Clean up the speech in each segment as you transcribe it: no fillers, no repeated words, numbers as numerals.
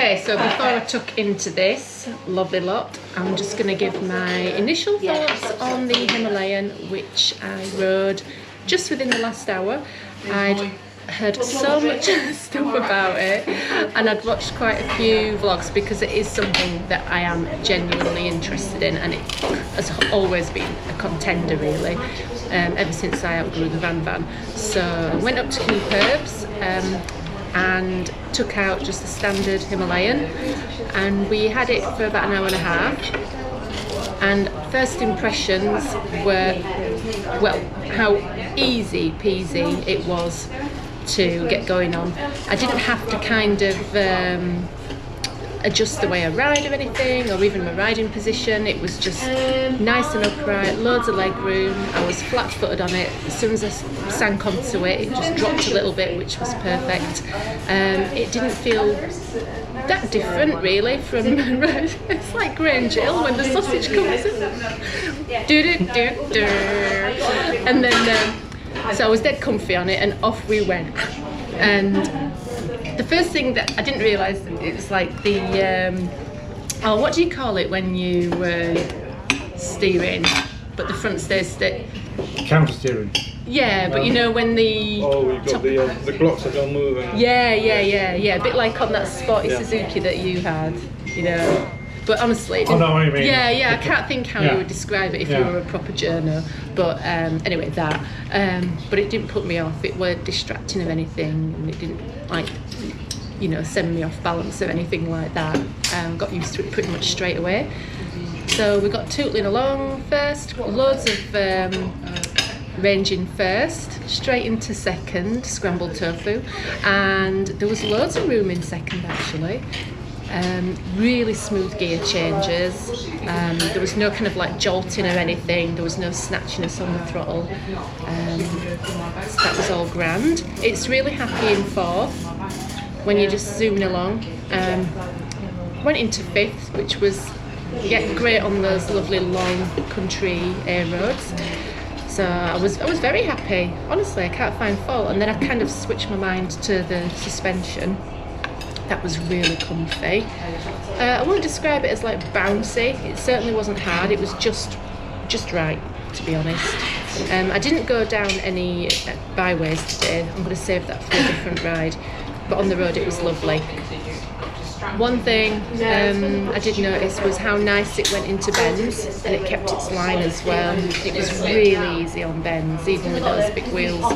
Okay, so before I tuck into this lovely lot, I'm just going to give my initial thoughts on the Himalayan, which I rode just within the last hour. I'd heard so much stuff about it, and I'd watched quite a few vlogs because it is something that I am genuinely interested in, and it has always been a contender really, ever since I outgrew the van. So I went up to Cooperb's and took out just the standard Himalayan, and we had it for about an hour and a half, and first impressions were, well, how easy peasy it was to get going on. I didn't have to kind of adjust the way I ride or anything, or even my riding position. It was just nice and upright, loads of leg room. I was flat-footed on it. As soon as I sank onto it, it just dropped a little bit, which was perfect. It didn't feel that different really from it's like Grange Hill when the sausage comes in. Do-do-do-do. And then so I was dead comfy on it, and off we went. And the first thing that I didn't realise, it was like the what do you call it when you steering, but the front stays counter steering. Yeah, but you know when the you've got the blocks that don't move. Yeah, a bit like on that sporty Suzuki that you had, you know. But honestly, I know what you mean. Yeah, I can't think how you would describe it if you were a proper journo. But anyway, that. But it didn't put me off. It weren't distracting of anything, and it didn't send me off balance or anything like that. Got used to it pretty much straight away. So we got tootling along first. Got loads of ranging first, straight into second, scrambled tofu, and there was loads of room in second actually. Really smooth gear changes. There was no kind of like jolting or anything. There was no snatchiness on the throttle. So that was all grand. It's really happy in fourth when you're just zooming along. Went into fifth, which was great on those lovely long country air roads. So I was very happy. Honestly, I can't find fault. And then I kind of switched my mind to the suspension. That was really comfy. I wouldn't describe it as like bouncy. It certainly wasn't hard. It was just right, to be honest. I didn't go down any byways today. I'm going to save that for a different ride. But on the road it was lovely. One thing I did notice was how nice it went into bends, and it kept its line as well. It was really easy on bends, even with those big wheels.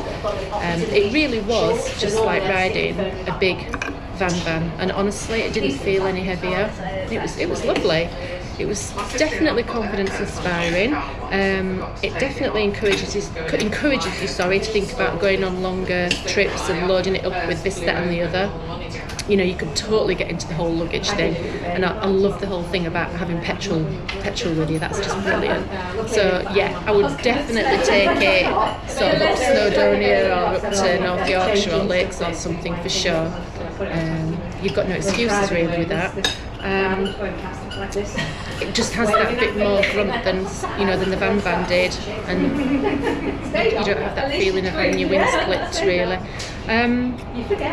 It really was just like riding a big van, and honestly it didn't feel any heavier. It was lovely. It was definitely confidence inspiring. It definitely encourages you to think about going on longer trips and loading it up with this, that and the other. You know, you could totally get into the whole luggage thing, and I love the whole thing about having petrol with you. That's just brilliant. So yeah, I would definitely take it sort of up to Snowdonia or up to North Yorkshire or Lakes or something for sure. You've got no excuses really with that. It just has that bit more grunt than the van did, and you don't have that feeling of having your wings clipped really.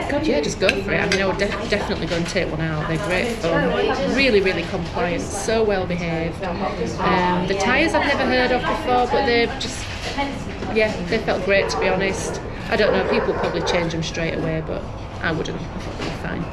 God, yeah, just go for it. I mean, I would definitely go and take one out. They're great fun. Really, really compliant. So well behaved. The tyres I've never heard of before, but they're just, they felt great to be honest. I don't know, people probably change them straight away, but I wouldn't. I thought they'd be fine.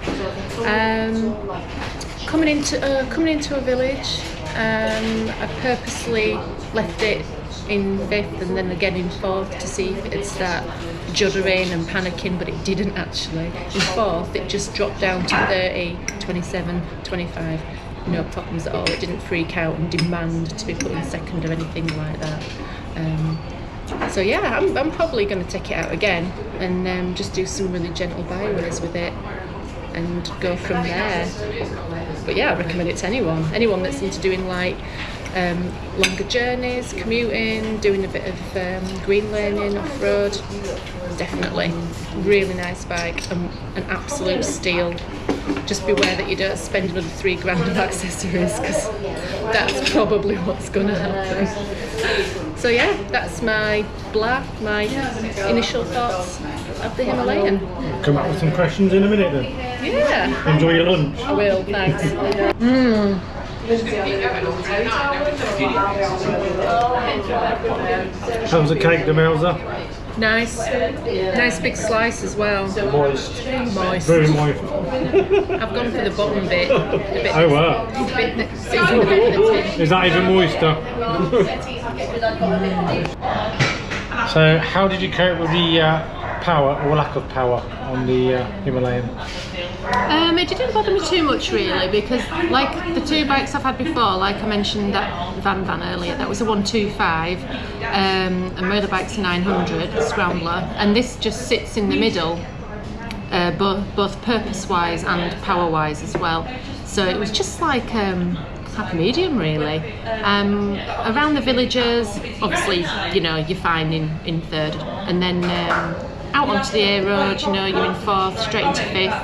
Coming into a village, I purposely left it in fifth and then again in fourth to see if it'd start juddering and panicking, but it didn't actually. In fourth it just dropped down to 30, 27, 25, no problems at all. It didn't freak out and demand to be put in second or anything like that. So yeah, I'm probably going to take it out again and just do some really gentle byways with it and go from there. But yeah, I recommend it to anyone that's into doing like longer journeys, commuting, doing a bit of green laning off-road. Definitely, really nice bike, an absolute steal. Just beware that you don't spend another $3,000 of accessories, because that's probably what's going to happen. So yeah, that's my initial thoughts of the Himalayan. Come up with some questions in a minute then. Yeah. Enjoy your lunch. I will, thanks. How was the cake, Damelza? Nice. Nice big slice as well. Moist. Moist. Very moist. I've gone for the bottom bit. The bit Oh wow. the bit that sits in the bit of the tin. Is that even moister? So how did you cope with the power or lack of power on the Himalayan? It didn't bother me too much really, because like the two bikes I've had before, like I mentioned that van earlier, that was a 125, and my other bike's a 900, the Scrambler, and this just sits in the middle, both purpose-wise and power-wise as well. So it was just like happy medium really. Around the villages, obviously, you know, you're fine in third, and then out onto the A road, you know, you're in fourth, straight into fifth.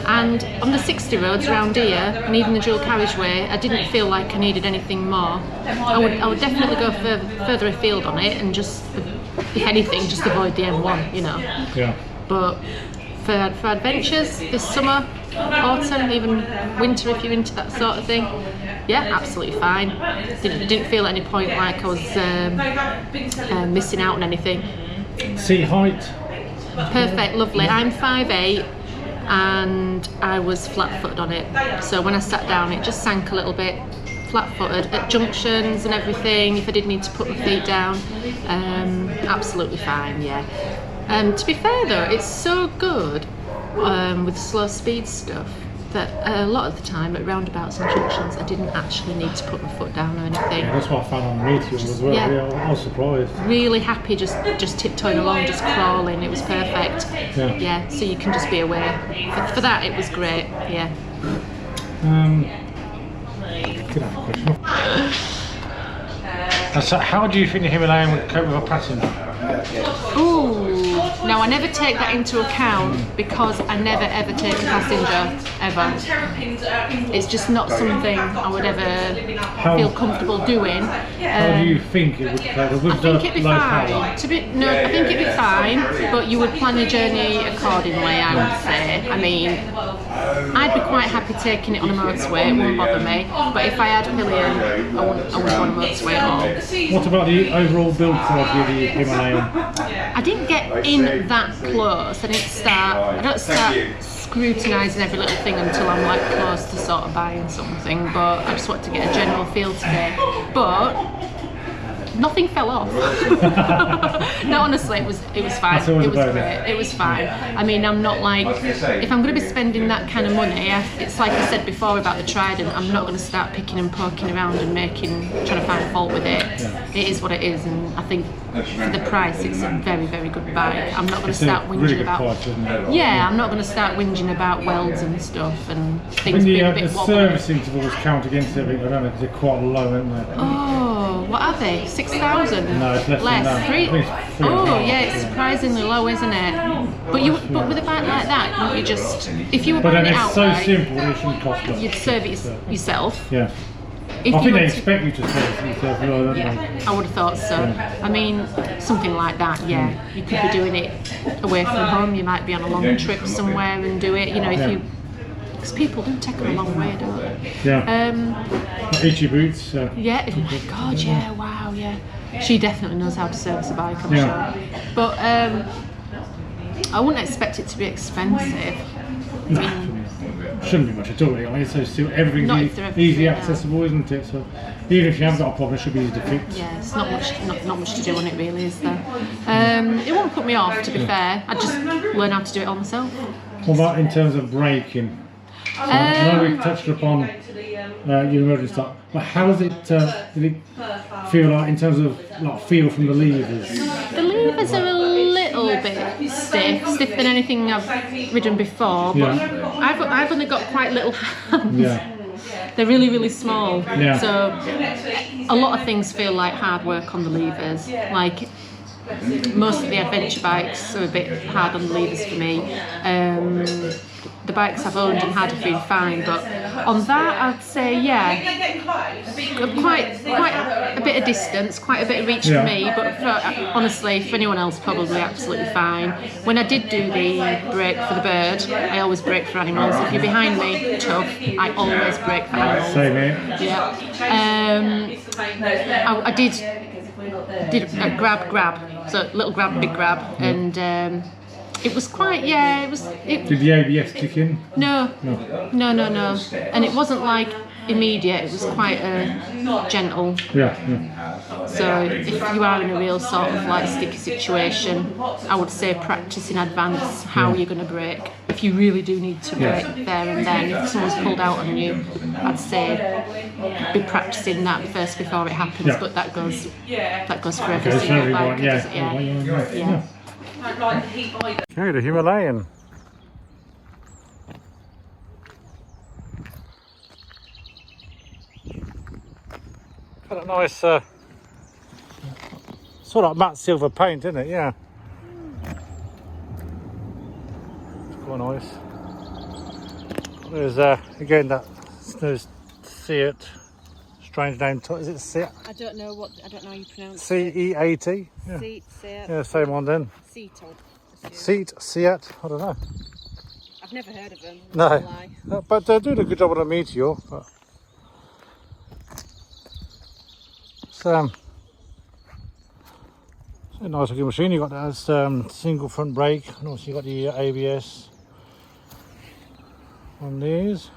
And on the 60 roads around here, and even the dual carriageway, I didn't feel like I needed anything more. I would definitely go further afield on it, and just, if anything, just avoid the M1, you know. Yeah. But for adventures this summer, autumn, even winter if you're into that sort of thing, yeah, absolutely fine. Didn't feel at any point like I was missing out on anything. Seat height? Perfect, lovely. I'm 5'8", and I was flat-footed on it. So when I sat down, it just sank a little bit. Flat-footed at junctions and everything. If I did need to put my feet down, absolutely fine. Yeah. To be fair though, it's so good with slow speed stuff that a lot of the time at roundabouts and junctions, I didn't actually need to put my foot down or anything. Yeah, that's what I found on the Meteor as well. Yeah, I was surprised. Really happy, just tiptoeing along, just crawling. It was perfect. Yeah, so you can just be aware. For that, it was great. Yeah. Could have a question. So how do you think the Himalayan would cope with a passenger? Ooh, now I never take that into account because I never ever take a passenger, ever. It's just not something I would ever feel comfortable doing. How do you think it would cope with I think it'd be fine. I think it'd be fine, but you would plan your journey accordingly, I would say. I mean, I'd be quite happy taking it on a motorway, it wouldn't bother me. But if I had a pillion, I wouldn't go on a motorway at all. What about the overall build quality of the Himalayan? I didn't get in that close. I don't start scrutinising every little thing until I'm like close to sort of buying something, but I just wanted to get a general feel today. But nothing fell off. No, honestly, it was fine. It was great. It was fine. I mean, I'm not like, if I'm going to be spending that kind of money, it's like I said before about the Trident, I'm not going to start picking and poking around and trying to find fault with it. It is what it is, and I think for the price, it's a very, very good bike. I'm not going to start whinging about. Yeah, I'm not going to start whinging about welds and stuff and things being a bit wobbly. The service intervals count against everything. I don't know, because they're quite low, aren't they? Oh, what are they? 6,000? No, it's less than that. Oh, yeah, it's surprisingly low, isn't it? But with a bike like that, you just, if you were buying it outright, but then it's so simple, it shouldn't cost much. You'd serve it yourself. Yeah. I think they expect you to service it yourself, don't they? I would have thought so. I mean, something like that, yeah. You could be doing it away from home. You might be on a long trip somewhere and do it. You know, if you, because people do take them a long way, don't they? Yeah. Itchy boots. Yeah. Oh my God. Yeah. Wow. Yeah. She definitely knows how to service a bike, I'm sure. But I wouldn't expect it to be expensive. No, shouldn't be much at all. It's so everything's easy accessible, isn't it? So even if you have got a problem, it should be easy to fix. Yeah, it's not much to do on it really, is there? It won't put me off, to be fair. I'd just learn how to do it on myself. What about in terms of braking? So I know we touched upon your emergency start, but how does it? Did it feel like in terms of feel from the levers? The levers are a little bit stiffer than anything I've ridden before, but I've only got quite little hands. Yeah. They're really, really small. Yeah. So a lot of things feel like hard work on the levers. Like most of the adventure bikes are a bit hard on the levers for me. the bikes I've owned and had have been fine, but on that I'd say quite a bit of distance, quite a bit of reach for me, but honestly for anyone else probably absolutely fine. When I did do the brake for the bird, I always brake for animals. If you're behind me, tough, I always brake for animals. Same here. Yeah. I did a grab, so little grab, big grab, and it was quite, Did the ABS kick in? No. And it wasn't like immediate, it was quite gentle. Yeah. So if you are in a real sort of like sticky situation, I would say practice in advance how you're going to brake. If you really do need to brake there and then, if someone's pulled out on you, I'd say be practicing that first before it happens. But that goes for every single bike. Yeah. Okay, the Himalayan. Got a nice, sort of matte silver paint, isn't it? Yeah. It's quite nice. There's again that Seat. Strange name. Is it Seat? I don't know how you pronounce it. C-E-A-T? Yeah. Seat. Yeah, same one then. Seat, I don't know. I've never heard of them. No. But they're doing a good job on the Meteor. But it's a nice looking machine. You've got that single front brake, and also you've got the ABS on these.